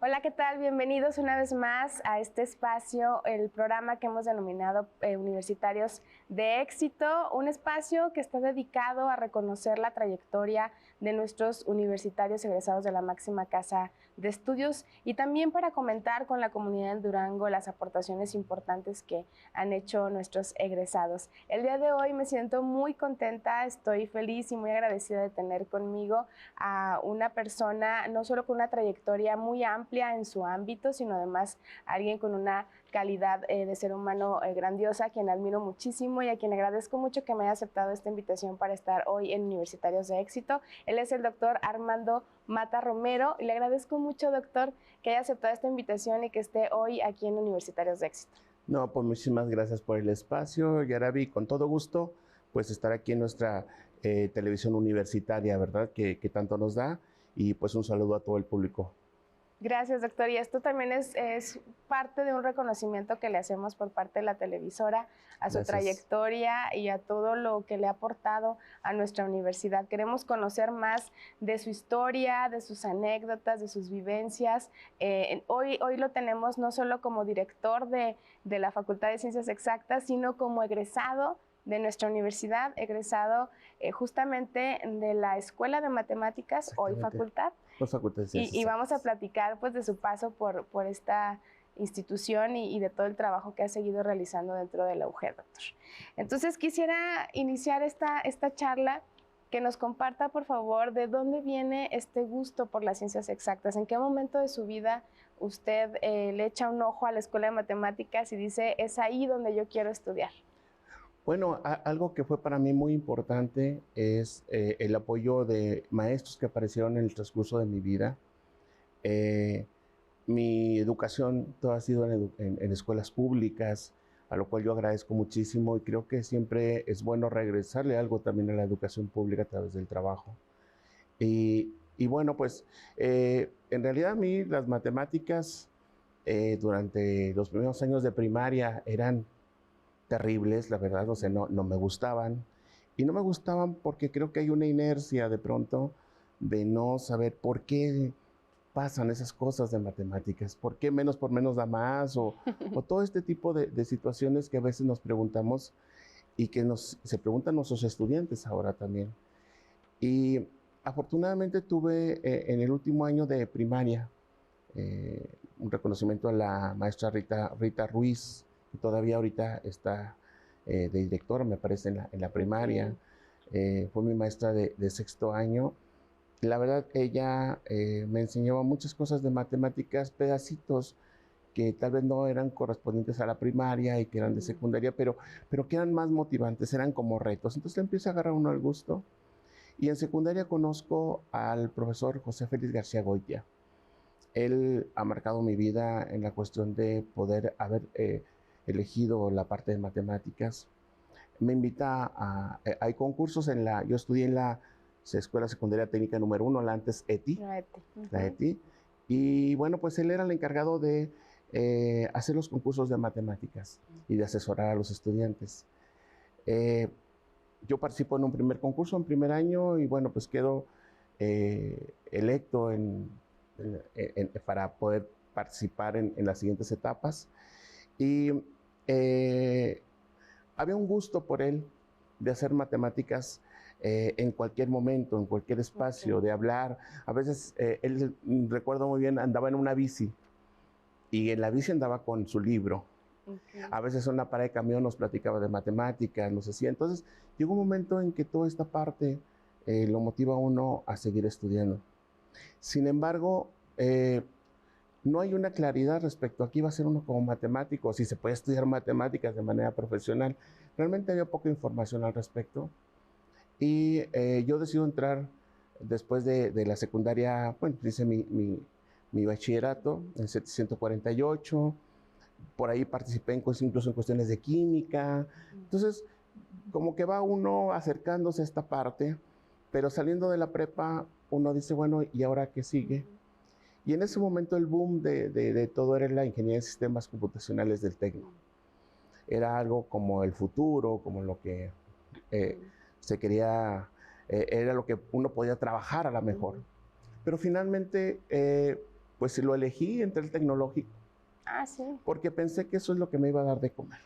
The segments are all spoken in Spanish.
Hola, ¿qué tal? Bienvenidos una vez más a este espacio, el programa que hemos denominado Universitarios de Éxito, un espacio que está dedicado a reconocer la trayectoria de nuestros universitarios egresados de la máxima casa de estudios y también para comentar con la comunidad de Durango las aportaciones importantes que han hecho nuestros egresados. El día de hoy me siento muy contenta, estoy feliz y muy agradecida de tener conmigo a una persona no solo con una trayectoria muy amplia en su ámbito, sino además alguien con una calidad de ser humano grandiosa, a quien admiro muchísimo y a quien agradezco mucho que me haya aceptado esta invitación para estar hoy en Universitarios de Éxito. Él es el doctor Armando Mata Romero y le agradezco mucho, doctor, que haya aceptado esta invitación y que esté hoy aquí en Universitarios de Éxito. No, pues muchísimas gracias por el espacio, Yaravi, con todo gusto, pues estar aquí en nuestra televisión universitaria, ¿verdad? Que tanto nos da, y pues un saludo a todo el público. Gracias, doctor. Y esto también es parte de un reconocimiento que le hacemos por parte de la televisora a su trayectoria y a todo lo que le ha aportado a nuestra universidad. Queremos conocer más de su historia, de sus anécdotas, de sus vivencias. Hoy lo tenemos no solo como director de la Facultad de Ciencias Exactas, sino como egresado de nuestra universidad, egresado justamente de la Escuela de Matemáticas, hoy facultad. Y vamos a platicar pues de su paso por esta institución y de todo el trabajo que ha seguido realizando dentro de la UGED, doctor. Entonces quisiera iniciar esta charla que nos comparta, por favor, de dónde viene este gusto por las ciencias exactas, en qué momento de su vida usted le echa un ojo a la Escuela de Matemáticas y dice, es ahí donde yo quiero estudiar. Bueno, algo que fue para mí muy importante es el apoyo de maestros que aparecieron en el transcurso de mi vida. Mi educación toda ha sido en escuelas públicas, a lo cual yo agradezco muchísimo y creo que siempre es bueno regresarle algo también a la educación pública a través del trabajo. Y bueno, pues en realidad a mí las matemáticas durante los primeros años de primaria eran terribles, la verdad, o sea, no me gustaban. Y no me gustaban porque creo que hay una inercia de pronto de no saber por qué pasan esas cosas de matemáticas, por qué menos por menos da más, o todo este tipo de situaciones que a veces nos preguntamos y que se preguntan nuestros estudiantes ahora también. Y afortunadamente tuve en el último año de primaria un reconocimiento a la maestra Rita Ruiz, que todavía ahorita está de directora, me parece, en la primaria. Fue mi maestra de sexto año. La verdad, ella me enseñaba muchas cosas de matemáticas, pedacitos que tal vez no eran correspondientes a la primaria y que eran de secundaria, pero que eran más motivantes, eran como retos. Entonces le empieza a agarrar uno el gusto. Y en secundaria conozco al profesor José Félix García Goitia. Él ha marcado mi vida en la cuestión de poder haber elegido la parte de matemáticas. Me invita hay concursos yo estudié en la Escuela Secundaria Técnica número 1, la antes ETI. La ETI. Y bueno, pues él era el encargado de hacer los concursos de matemáticas y de asesorar a los estudiantes. Yo participo en un primer concurso en primer año y bueno, pues quedo electo para poder participar en las siguientes etapas. Y había un gusto por él de hacer matemáticas en cualquier momento, en cualquier espacio, de hablar. A veces, él, recuerdo muy bien, andaba en una bici y en la bici andaba con su libro. A veces en una parada de camión nos platicaba de matemáticas, nos decía. Entonces, llegó un momento en que toda esta parte lo motiva a uno a seguir estudiando. Sin embargo, no hay una claridad respecto a qué iba a ser uno como matemático, si se puede estudiar matemáticas de manera profesional. Realmente había poca información al respecto. Y yo decido entrar después de la secundaria, bueno, hice mi bachillerato en 748, por ahí participé incluso en cuestiones de química. Entonces, como que va uno acercándose a esta parte, pero saliendo de la prepa, uno dice, bueno, ¿y ahora qué sigue? Y en ese momento el boom de todo era la ingeniería de sistemas computacionales del Tecno. Era algo como el futuro, como lo que se quería, era lo que uno podía trabajar a la mejor. Pero finalmente pues si lo elegí entre el tecnológico, Ah, sí. porque pensé que eso es lo que me iba a dar de comer.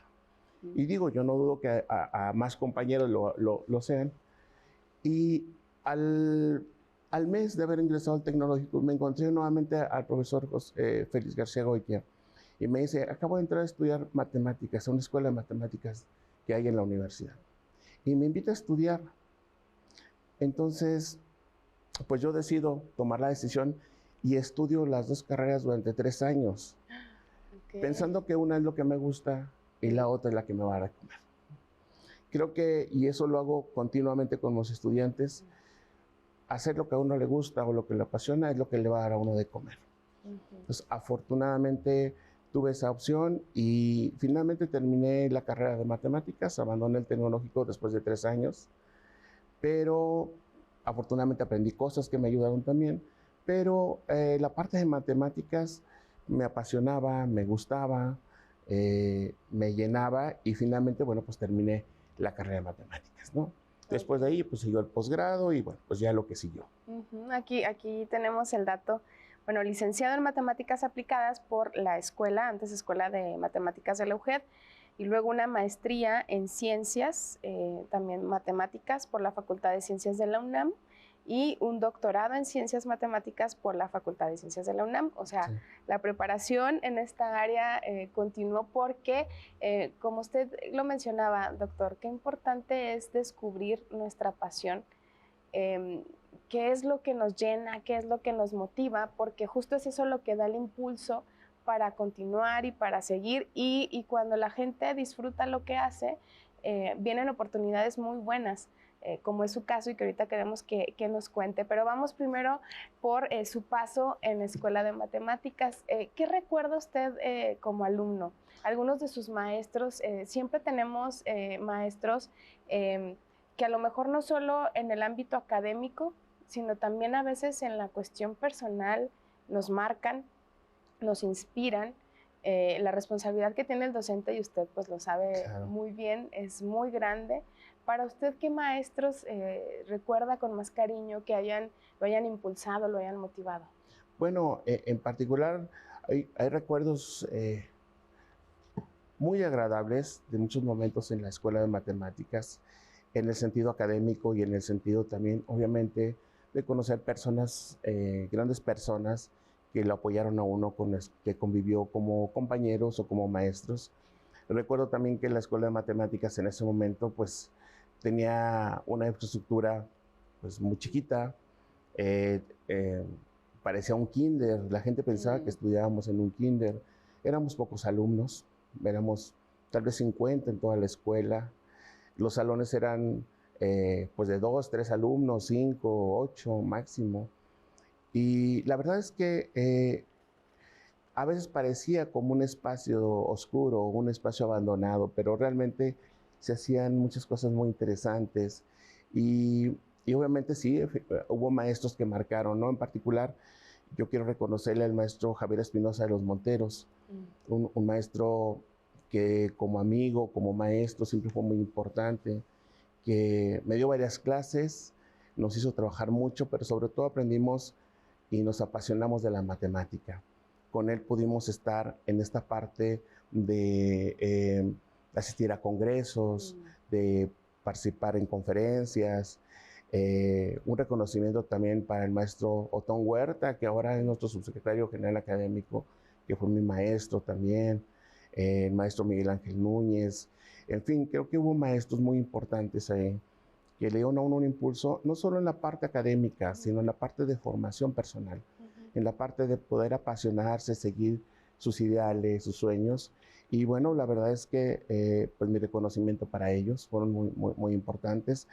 Y digo, yo no dudo que a más compañeros lo sean. Y al mes de haber ingresado al tecnológico, me encontré nuevamente al profesor Félix García Goitia y me dice, acabo de entrar a estudiar matemáticas, a una escuela de matemáticas que hay en la universidad. Y me invita a estudiar. Entonces, pues yo decido tomar la decisión y estudio las dos carreras durante 3 años, pensando que una es lo que me gusta y la otra es la que me va a dar de comer. Creo que, y eso lo hago continuamente con los estudiantes, hacer lo que a uno le gusta o lo que le apasiona es lo que le va a dar a uno de comer. Entonces, afortunadamente tuve esa opción y finalmente terminé la carrera de matemáticas, abandoné el tecnológico después de 3 años, pero afortunadamente aprendí cosas que me ayudaron también, pero la parte de matemáticas me apasionaba, me gustaba, me llenaba y finalmente, bueno, pues terminé la carrera de matemáticas, ¿no? Después de ahí, pues siguió el posgrado y bueno, pues ya lo que siguió. Aquí tenemos el dato. Bueno, licenciado en Matemáticas Aplicadas por la escuela, antes Escuela de Matemáticas de la UGED, y luego una maestría en Ciencias, también Matemáticas por la Facultad de Ciencias de la UNAM, y un doctorado en Ciencias Matemáticas por la Facultad de Ciencias de la UNAM. O sea, sí, la preparación en esta área continuó porque, como usted lo mencionaba, doctor, qué importante es descubrir nuestra pasión, qué es lo que nos llena, qué es lo que nos motiva, porque justo es eso lo que da el impulso para continuar y para seguir, y cuando la gente disfruta lo que hace, vienen oportunidades muy buenas, como es su caso y que ahorita queremos que nos cuente. Pero vamos primero por su paso en la Escuela de Matemáticas. ¿Qué recuerda usted como alumno? Algunos de sus maestros, siempre tenemos maestros que a lo mejor no solo en el ámbito académico, sino también a veces en la cuestión personal nos marcan, nos inspiran. La responsabilidad que tiene el docente, y usted pues lo sabe claro, muy bien, es muy grande. Para usted, ¿qué maestros recuerda con más cariño que lo hayan impulsado, lo hayan motivado? Bueno, en particular hay recuerdos muy agradables de muchos momentos en la escuela de matemáticas, en el sentido académico y en el sentido también, obviamente, de conocer personas, grandes personas que lo apoyaron a uno, con los que convivió como compañeros o como maestros. Recuerdo también que la escuela de matemáticas en ese momento, pues, tenía una infraestructura, pues, muy chiquita, eh, eh, parecía un kinder, la gente pensaba que estudiábamos en un kinder, éramos pocos alumnos, éramos tal vez 50 en toda la escuela, los salones eran pues de 2, 3 alumnos, 5, 8 máximo, y la verdad es que a veces parecía como un espacio oscuro, un espacio abandonado, pero realmente se hacían muchas cosas muy interesantes y obviamente sí, hubo maestros que marcaron, ¿no? En particular, yo quiero reconocerle al maestro Javier Espinosa de los Monteros, un maestro que como amigo, como maestro, siempre fue muy importante, que me dio varias clases, nos hizo trabajar mucho, pero sobre todo aprendimos y nos apasionamos de la matemática. Con él pudimos estar en esta parte de asistir a congresos, de participar en conferencias, un reconocimiento también para el maestro Otón Huerta, que ahora es nuestro subsecretario general académico, que fue mi maestro también, el maestro Miguel Ángel Núñez, en fin, creo que hubo maestros muy importantes ahí que le dieron a uno un impulso, no solo en la parte académica, sino en la parte de formación personal, en la parte de poder apasionarse, seguir sus ideales, sus sueños. Y bueno, la verdad es que pues mi reconocimiento para ellos fueron muy, muy, muy importantes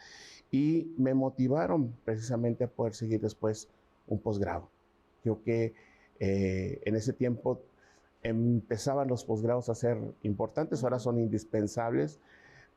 y me motivaron precisamente a poder seguir después un posgrado. Creo que en ese tiempo empezaban los posgrados a ser importantes, ahora son indispensables,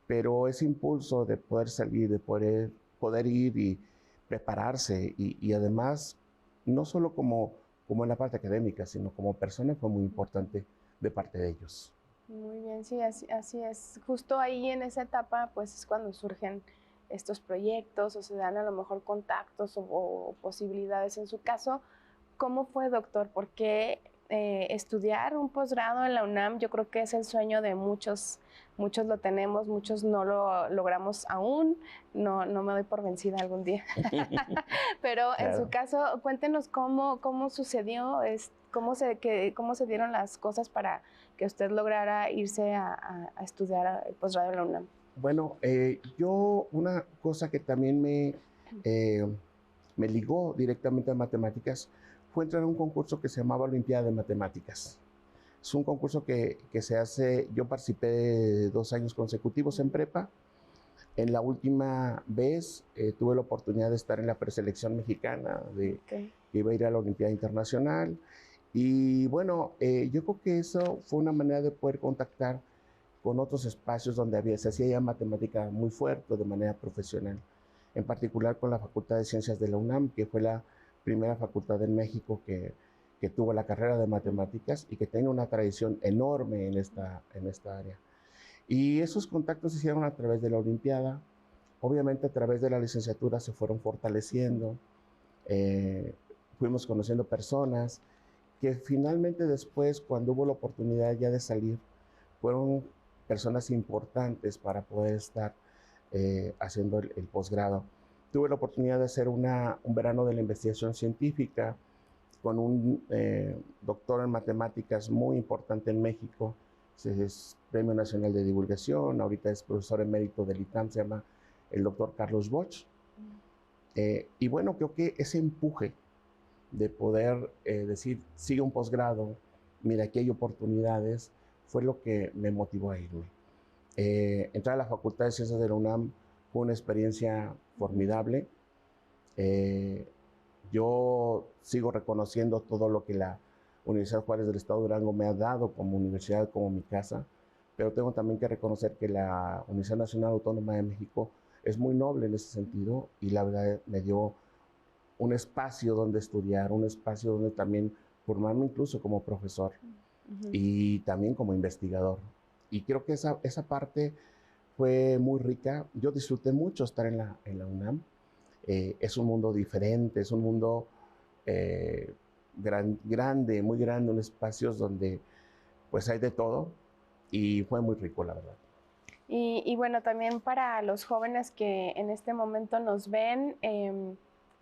pero ese impulso de poder salir, de poder ir y prepararse y además, no solo como en la parte académica, sino como persona fue muy importante de parte de ellos. Muy bien, sí, así es. Justo ahí en esa etapa, pues es cuando surgen estos proyectos o se dan a lo mejor contactos o posibilidades. En su caso, ¿Cómo fue, doctor? ¿Por qué estudiar un posgrado en la UNAM? Yo creo que es el sueño de muchos, muchos lo tenemos, muchos no lo logramos aún, no me doy por vencida algún día. Pero en su caso, cuéntenos cómo sucedió, cómo se dieron las cosas para que usted lograra irse a estudiar el posgrado en la UNAM. Bueno, yo una cosa que también me ligó directamente a matemáticas fue entrar a un concurso que se llamaba Olimpiada de Matemáticas. Es un concurso que se hace, yo participé 2 años consecutivos en prepa. En la última vez tuve la oportunidad de estar en la preselección mexicana, que iba a ir a la Olimpiada Internacional. Y bueno, yo creo que eso fue una manera de poder contactar con otros espacios donde se hacía ya matemática muy fuerte de manera profesional, en particular con la Facultad de Ciencias de la UNAM, que fue la primera facultad en México que tuvo la carrera de matemáticas y que tiene una tradición enorme en esta área. Y esos contactos se hicieron a través de la Olimpiada, obviamente a través de la licenciatura se fueron fortaleciendo, fuimos conociendo personas que finalmente después, cuando hubo la oportunidad ya de salir, fueron personas importantes para poder estar haciendo el posgrado. Tuve la oportunidad de hacer un verano de la investigación científica con un doctor en matemáticas muy importante en México, es Premio Nacional de Divulgación, ahorita es profesor emérito del ITAM, se llama el doctor Carlos Bosch. Y bueno, creo que ese empuje de poder decir, sigue un posgrado, mira, aquí hay oportunidades, fue lo que me motivó a irme. Entrar a la Facultad de Ciencias de la UNAM fue una experiencia formidable. Yo sigo reconociendo todo lo que la Universidad Juárez del Estado de Durango me ha dado como universidad, como mi casa, pero tengo también que reconocer que la Universidad Nacional Autónoma de México es muy noble en ese sentido y la verdad me dio un espacio donde estudiar, un espacio donde también formarme incluso como profesor y también como investigador. Y creo que esa parte fue muy rica. Yo disfruté mucho estar en la UNAM. Es un mundo diferente, es un mundo grande, muy grande, en espacios donde pues hay de todo y fue muy rico, la verdad. Y bueno, también para los jóvenes que en este momento nos ven,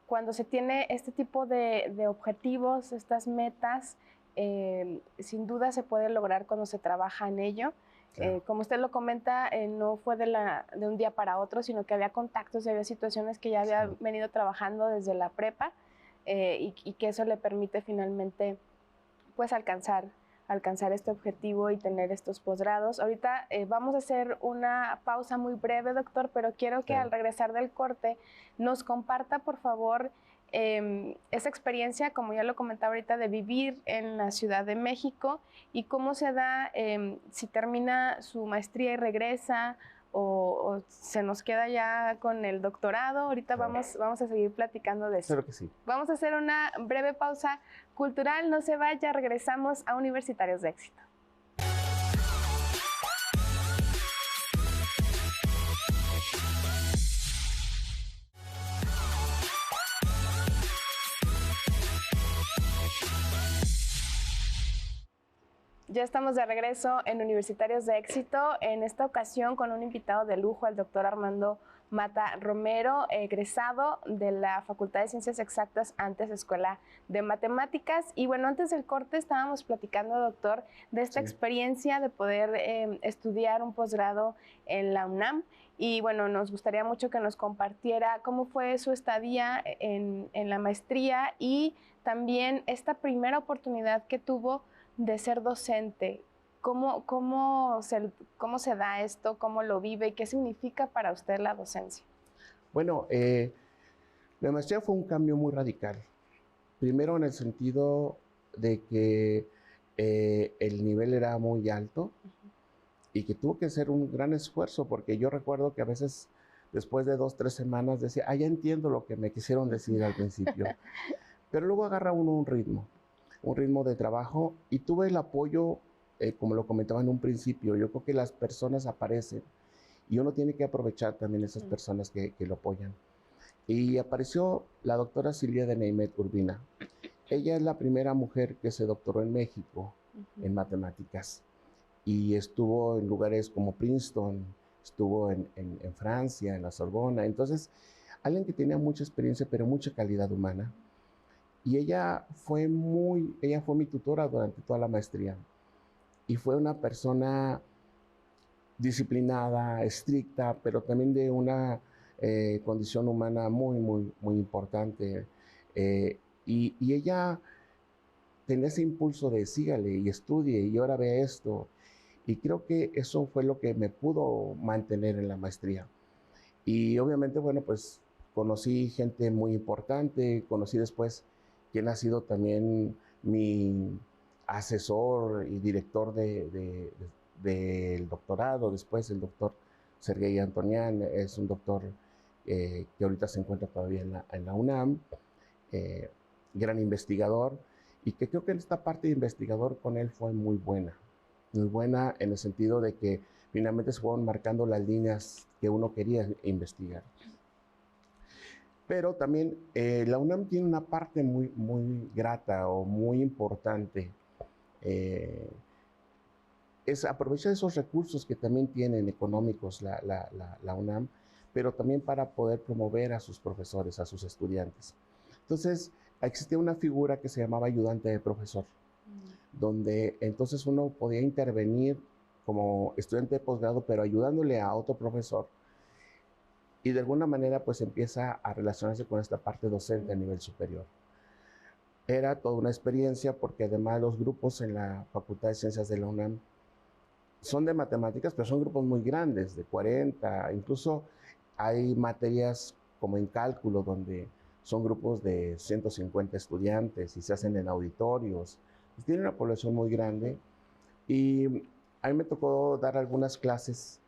cuando se tiene este tipo de objetivos, estas metas, sin duda se puede lograr cuando se trabaja en ello. Claro. Como usted lo comenta, no fue de un día para otro, sino que había contactos y había situaciones que ya había venido trabajando desde la prepa y que eso le permite finalmente pues alcanzar este objetivo y tener estos posgrados. Ahorita vamos a hacer una pausa muy breve, doctor, pero quiero que al regresar del corte nos comparta, por favor, esa experiencia, como ya lo comentaba ahorita, de vivir en la Ciudad de México y cómo se da, si termina su maestría y regresa o se nos queda ya con el doctorado. Ahorita vamos a seguir platicando de eso. Claro que sí. Vamos a hacer una breve pausa cultural, no se vaya, regresamos a Universitarios de Éxito. Ya estamos de regreso en Universitarios de Éxito, en esta ocasión con un invitado de lujo, el doctor Armando Mata Romero, egresado de la Facultad de Ciencias Exactas, antes Escuela de Matemáticas. Y bueno, antes del corte estábamos platicando, doctor, de esta experiencia de poder estudiar un posgrado en la UNAM. Y bueno, nos gustaría mucho que nos compartiera cómo fue su estadía en la maestría y también esta primera oportunidad que tuvo de ser docente. ¿Cómo se da esto? ¿Cómo lo vive? ¿Qué significa para usted la docencia? Bueno, la maestría fue un cambio muy radical. Primero en el sentido de que el nivel era muy alto y que tuvo que hacer un gran esfuerzo, porque yo recuerdo que a veces después de 2 o 3 semanas decía, ya entiendo lo que me quisieron decir al principio. Pero luego agarra uno un ritmo de trabajo y tuve el apoyo, como lo comentaba en un principio, yo creo que las personas aparecen y uno tiene que aprovechar también esas personas que lo apoyan. Y apareció la doctora Silvia de Neymet Urbina Ella es la primera mujer que se doctoró en México en matemáticas y estuvo en lugares como Princeton, estuvo en Francia, en la Sorbona. Entonces, alguien que tenía mucha experiencia, pero mucha calidad humana. Y ella fue mi tutora durante toda la maestría. Y fue una persona disciplinada, estricta, pero también de una condición humana muy, muy, muy importante. Eh, y ella tenía ese impulso de sígale y estudie y ahora ve esto. Y creo que eso fue lo que me pudo mantener en la maestría. Y obviamente, bueno, pues conocí gente muy importante, conocí después quien ha sido también mi asesor y director del doctorado, después el doctor Sergei Antonian, es un doctor que ahorita se encuentra todavía en la UNAM, eh, gran investigador, y que creo que esta parte de investigador con él fue muy buena en el sentido de que finalmente se fueron marcando las líneas que uno quería investigar. Pero también la UNAM tiene una parte muy, muy grata o muy importante. Es aprovechar esos recursos que también tienen económicos la UNAM, pero también para poder promover a sus profesores, a sus estudiantes. Entonces, existía una figura que se llamaba ayudante de profesor, donde entonces uno podía intervenir como estudiante de posgrado, pero ayudándole a otro profesor, y de alguna manera pues empieza a relacionarse con esta parte docente a nivel superior. Era toda una experiencia porque además los grupos en la Facultad de Ciencias de la UNAM son de matemáticas, pero son grupos muy grandes, de 40, incluso hay materias como en cálculo donde son grupos de 150 estudiantes y se hacen en auditorios. Tiene una población muy grande y a mí me tocó dar algunas clases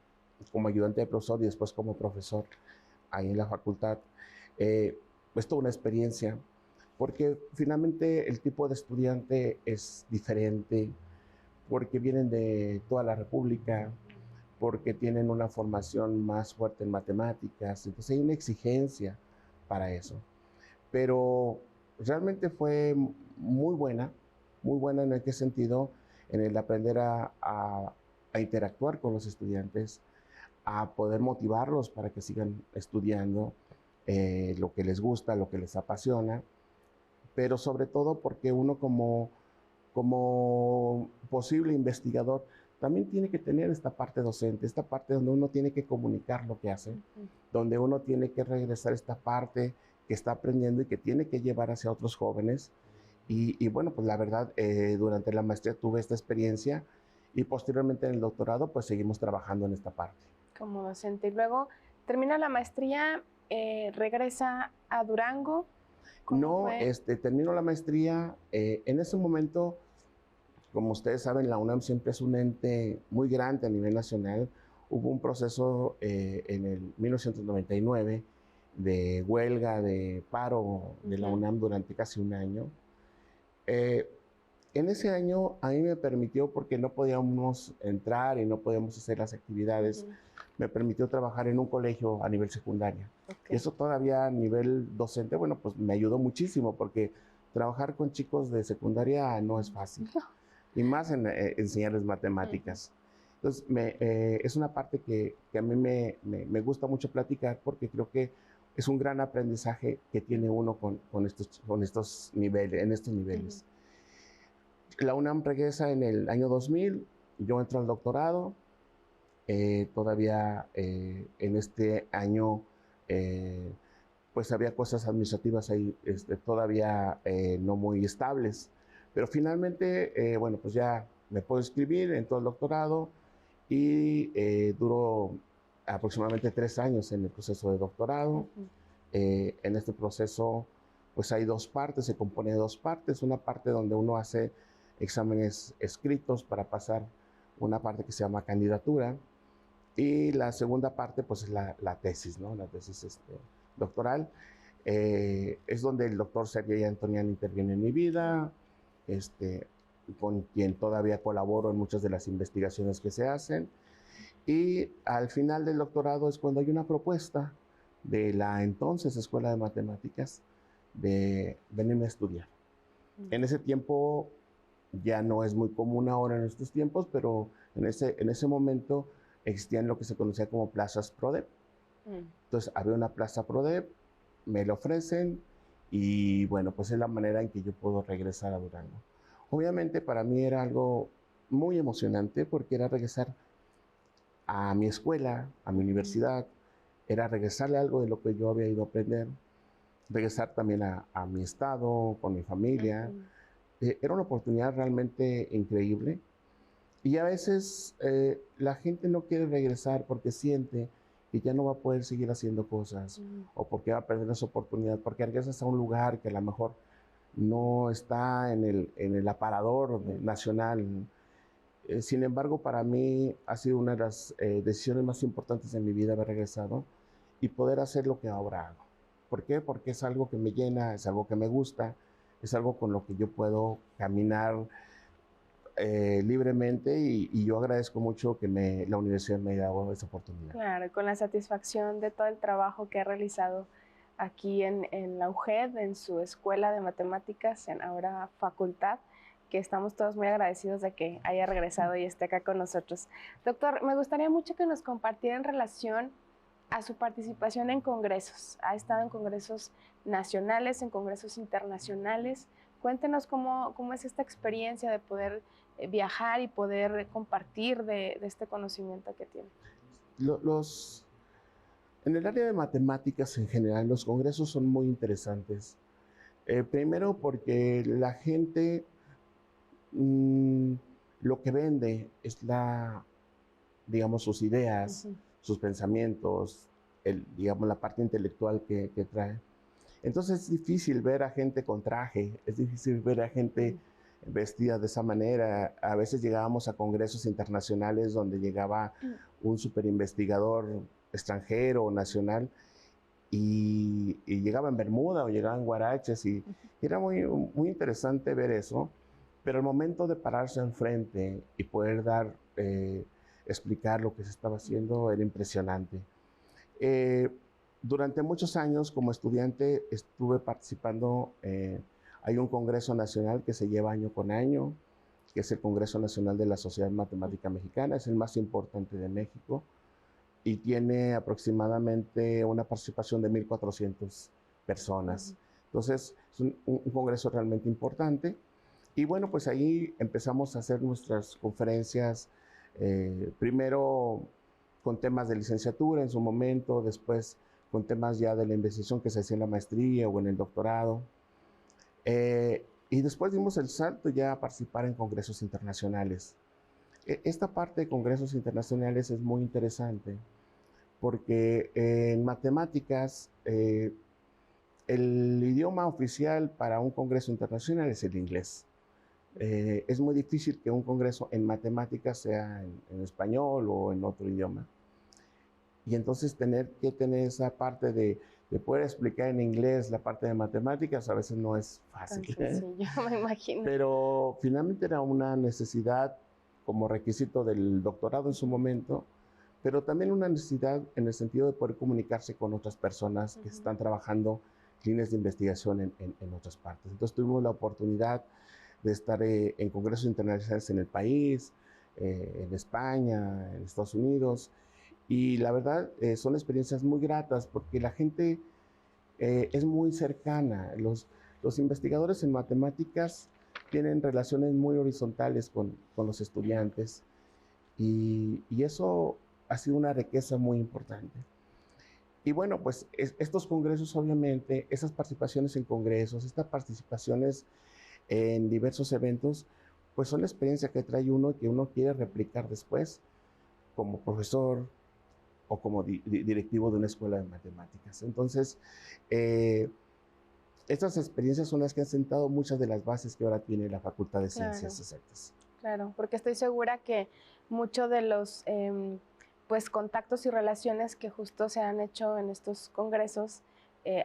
como ayudante de profesor y después como profesor ahí en la facultad. Es toda una experiencia porque finalmente el tipo de estudiante es diferente, porque vienen de toda la República, porque tienen una formación más fuerte en matemáticas, entonces hay una exigencia para eso. Pero realmente fue muy buena en qué sentido, en el aprender a interactuar con los estudiantes, a poder motivarlos para que sigan estudiando lo que les gusta, lo que les apasiona, pero sobre todo porque uno como posible investigador también tiene que tener esta parte docente, esta parte donde uno tiene que comunicar lo que hace, donde uno tiene que regresar esta parte que está aprendiendo y que tiene que llevar hacia otros jóvenes. Y bueno, pues la verdad, durante la maestría tuve esta experiencia y posteriormente en el doctorado pues seguimos trabajando en esta parte. Como docente. Y luego termina la maestría, regresa a Durango. No, termino la maestría. En ese momento, como ustedes saben, la UNAM siempre es un ente muy grande a nivel nacional. Hubo un proceso en el 1999 de huelga, de paro de la UNAM durante casi un año. En ese año a mí me permitió, porque no podíamos entrar y no podíamos hacer las actividades, me permitió trabajar en un colegio a nivel secundaria. Y eso todavía a nivel docente, bueno, pues me ayudó muchísimo, porque trabajar con chicos de secundaria no es fácil. Y más en enseñarles matemáticas. Entonces, es una parte que a mí me gusta mucho platicar, porque creo que es un gran aprendizaje que tiene uno con estos niveles, en estos niveles. La UNAM regresa en el año 2000, yo entro al doctorado, todavía en este año pues había cosas administrativas ahí todavía no muy estables, pero finalmente, bueno, pues ya me puedo inscribir en todo el doctorado y duró aproximadamente 3 años en el proceso de doctorado. En este proceso pues hay dos partes, se compone de dos partes, una parte donde uno hace exámenes escritos para pasar una parte que se llama candidatura y la segunda parte pues es la tesis, ¿no? La tesis doctoral. Es donde el doctor Sergei Antonian interviene en mi vida, con quien todavía colaboro en muchas de las investigaciones que se hacen. Y al final del doctorado es cuando hay una propuesta de la entonces Escuela de Matemáticas de venirme a estudiar. En ese tiempo, ya no es muy común ahora en estos tiempos, pero en ese momento existían lo que se conocía como plazas PRODEP. Entonces había una plaza PRODEP, me lo ofrecen y bueno, pues es la manera en que yo puedo regresar a Durango. Obviamente para mí era algo muy emocionante porque era regresar a mi escuela, a mi universidad, era regresarle algo de lo que yo había ido a aprender, regresar también a mi estado, con mi familia. Era una oportunidad realmente increíble. Y a veces la gente no quiere regresar porque siente que ya no va a poder seguir haciendo cosas o porque va a perder esa oportunidad, porque regresas a un lugar que a lo mejor no está en el aparador nacional. Sin embargo, para mí ha sido una de las decisiones más importantes de mi vida haber regresado y poder hacer lo que ahora hago. ¿Por qué? Porque es algo que me llena, es algo que me gusta, es algo con lo que yo puedo caminar libremente y yo agradezco mucho que la universidad me haya dado esa oportunidad. Claro, y con la satisfacción de todo el trabajo que ha realizado aquí en la UGED, en su escuela de matemáticas, en ahora facultad, que estamos todos muy agradecidos de que haya regresado y esté acá con nosotros. Doctor, me gustaría mucho que nos compartiera en relación a su participación en congresos. Ha estado en congresos nacionales, en congresos internacionales. Cuéntenos cómo es esta experiencia de poder viajar y poder compartir de este conocimiento que tiene. En el área de matemáticas en general, los congresos son muy interesantes. Primero porque la gente lo que vende es digamos, sus ideas, sus pensamientos, digamos, la parte intelectual que trae. Entonces es difícil ver a gente con traje, es difícil ver a gente vestida de esa manera. A veces llegábamos a congresos internacionales donde llegaba un super investigador extranjero o nacional y llegaba en bermuda o llegaba en guaraches y era muy interesante ver eso, pero el momento de pararse enfrente y poder explicar lo que se estaba haciendo era impresionante. Durante muchos años como estudiante estuve participando, hay un congreso nacional que se lleva año con año, que es el Congreso Nacional de la Sociedad Matemática Mexicana, es el más importante de México y tiene aproximadamente una participación de 1,400 personas. Entonces es un congreso realmente importante y bueno, pues ahí empezamos a hacer nuestras conferencias, primero con temas de licenciatura en su momento, después con temas ya de la investigación que se hacía en la maestría o en el doctorado. Y después dimos el salto ya a participar en congresos internacionales. Esta parte de congresos internacionales es muy interesante porque en matemáticas el idioma oficial para un congreso internacional es el inglés. Es muy difícil que un congreso en matemáticas sea en español o en otro idioma. Y entonces tener esa parte de poder explicar en inglés la parte de matemáticas a veces no es fácil. Sí, yo me imagino. Pero finalmente era una necesidad como requisito del doctorado en su momento, pero también una necesidad en el sentido de poder comunicarse con otras personas que están trabajando líneas de investigación en otras partes. Entonces tuvimos la oportunidad de estar en congresos internacionales en el país, en España, en Estados Unidos, y la verdad son experiencias muy gratas porque la gente es muy cercana. Los investigadores en matemáticas tienen relaciones muy horizontales con los estudiantes y eso ha sido una riqueza muy importante. Y bueno, pues estos congresos obviamente, esas participaciones en congresos, estas participaciones en diversos eventos, pues son la experiencia que trae uno y que uno quiere replicar después como profesor o como directivo de una escuela de matemáticas. Entonces, estas experiencias son las que han sentado muchas de las bases que ahora tiene la Facultad de Ciencias Exactas. Claro, porque estoy segura que muchos de los pues, contactos y relaciones que justo se han hecho en estos congresos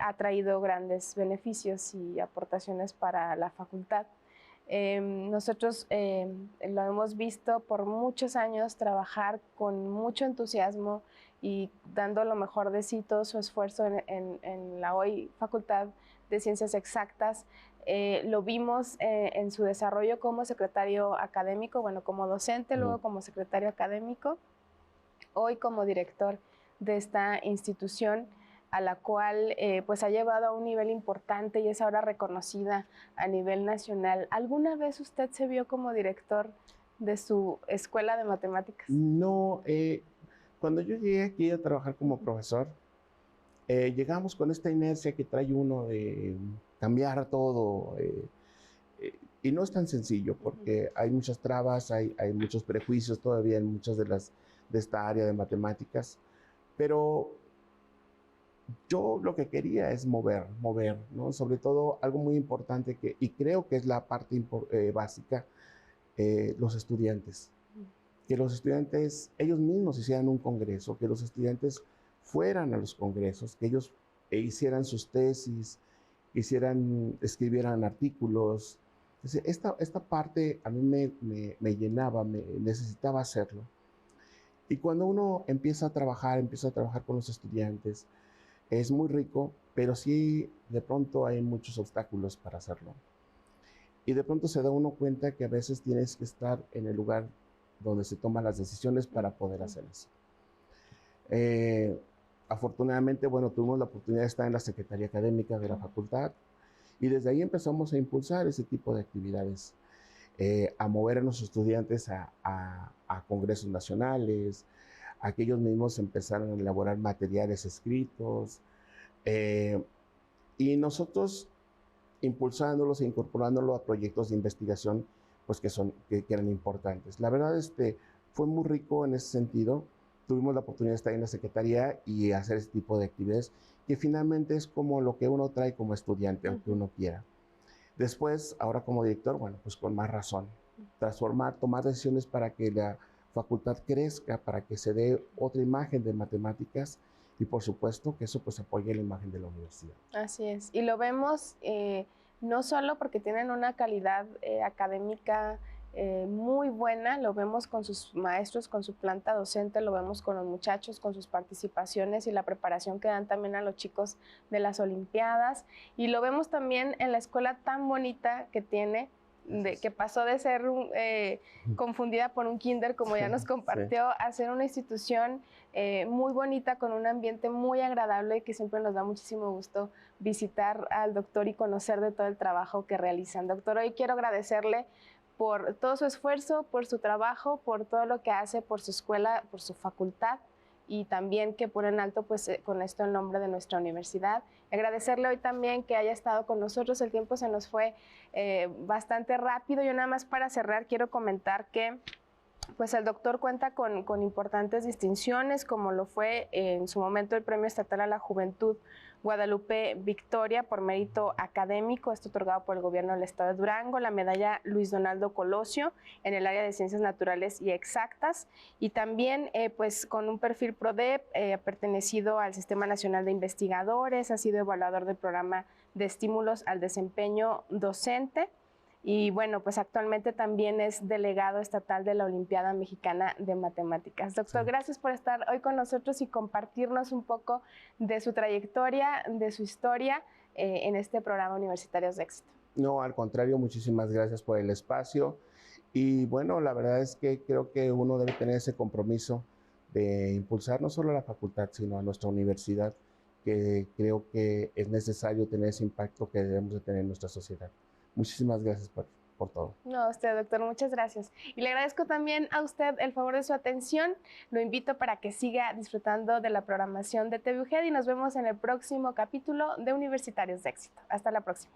ha traído grandes beneficios y aportaciones para la facultad. Nosotros lo hemos visto por muchos años trabajar con mucho entusiasmo y dando lo mejor de sí, todo su esfuerzo en la hoy Facultad de Ciencias Exactas, lo vimos en su desarrollo como secretario académico, bueno, como docente, luego como secretario académico, hoy como director de esta institución a la cual pues ha llevado a un nivel importante y es ahora reconocida a nivel nacional. ¿Alguna vez usted se vio como director de su escuela de matemáticas? No, cuando yo llegué aquí a trabajar como profesor, llegamos con esta inercia que trae uno de cambiar todo, y no es tan sencillo porque hay muchas trabas, hay muchos prejuicios todavía en muchas de esta área de matemáticas, pero yo lo que quería es mover, ¿no? Sobre todo algo muy importante y creo que es la parte básica, los estudiantes. Que los estudiantes, ellos mismos hicieran un congreso, que los estudiantes fueran a los congresos, que ellos hicieran sus tesis, escribieran artículos. Entonces, esta parte a mí me llenaba, necesitaba hacerlo. Y cuando uno empieza a trabajar con los estudiantes, es muy rico, pero sí de pronto hay muchos obstáculos para hacerlo. Y de pronto se da uno cuenta que a veces tienes que estar en el lugar donde se toman las decisiones para poder hacer eso. Afortunadamente, bueno, tuvimos la oportunidad de estar en la Secretaría Académica de la facultad y desde ahí empezamos a impulsar ese tipo de actividades, a mover a nuestros estudiantes a congresos nacionales, a que ellos mismos empezaran a elaborar materiales escritos, y nosotros impulsándolos e incorporándolos a proyectos de investigación pues que eran importantes. La verdad, fue muy rico en ese sentido. Tuvimos la oportunidad de estar en la Secretaría y hacer ese tipo de actividades, que finalmente es como lo que uno trae como estudiante, aunque uno quiera. Después, ahora como director, bueno, pues con más razón, tomar decisiones para que la facultad crezca, para que se dé otra imagen de matemáticas y por supuesto que eso pues apoye la imagen de la universidad. Así es, y lo vemos no solo porque tienen una calidad académica muy buena, lo vemos con sus maestros, con su planta docente, lo vemos con los muchachos, con sus participaciones y la preparación que dan también a los chicos de las Olimpiadas, y lo vemos también en la escuela tan bonita que tiene, que pasó de ser confundida por un kinder, como ya nos compartió, a ser una institución muy bonita, con un ambiente muy agradable, que siempre nos da muchísimo gusto visitar al doctor y conocer de todo el trabajo que realizan. Doctor, hoy quiero agradecerle por todo su esfuerzo, por su trabajo, por todo lo que hace por su escuela, por su facultad, y también que pone en alto pues con esto el nombre de nuestra universidad. Agradecerle hoy también que haya estado con nosotros. El tiempo se nos fue bastante rápido. Yo nada más para cerrar quiero comentar que pues el doctor cuenta con importantes distinciones, como lo fue en su momento el Premio Estatal a la Juventud Guadalupe Victoria por mérito académico, esto otorgado por el gobierno del estado de Durango, la medalla Luis Donaldo Colosio en el área de ciencias naturales y exactas, y también pues con un perfil PRODEP, pertenecido al Sistema Nacional de Investigadores, ha sido evaluador del programa de estímulos al desempeño docente. Y bueno, pues actualmente también es delegado estatal de la Olimpiada Mexicana de Matemáticas. Doctor, gracias por estar hoy con nosotros y compartirnos un poco de su trayectoria, de su historia en este programa Universitarios de Éxito. No, al contrario, muchísimas gracias por el espacio. Y bueno, la verdad es que creo que uno debe tener ese compromiso de impulsar no solo a la facultad, sino a nuestra universidad, que creo que es necesario tener ese impacto que debemos de tener en nuestra sociedad. Muchísimas gracias por todo. No, a usted, doctor, muchas gracias. Y le agradezco también a usted el favor de su atención. Lo invito para que siga disfrutando de la programación de TV UGED y nos vemos en el próximo capítulo de Universitarios de Éxito. Hasta la próxima.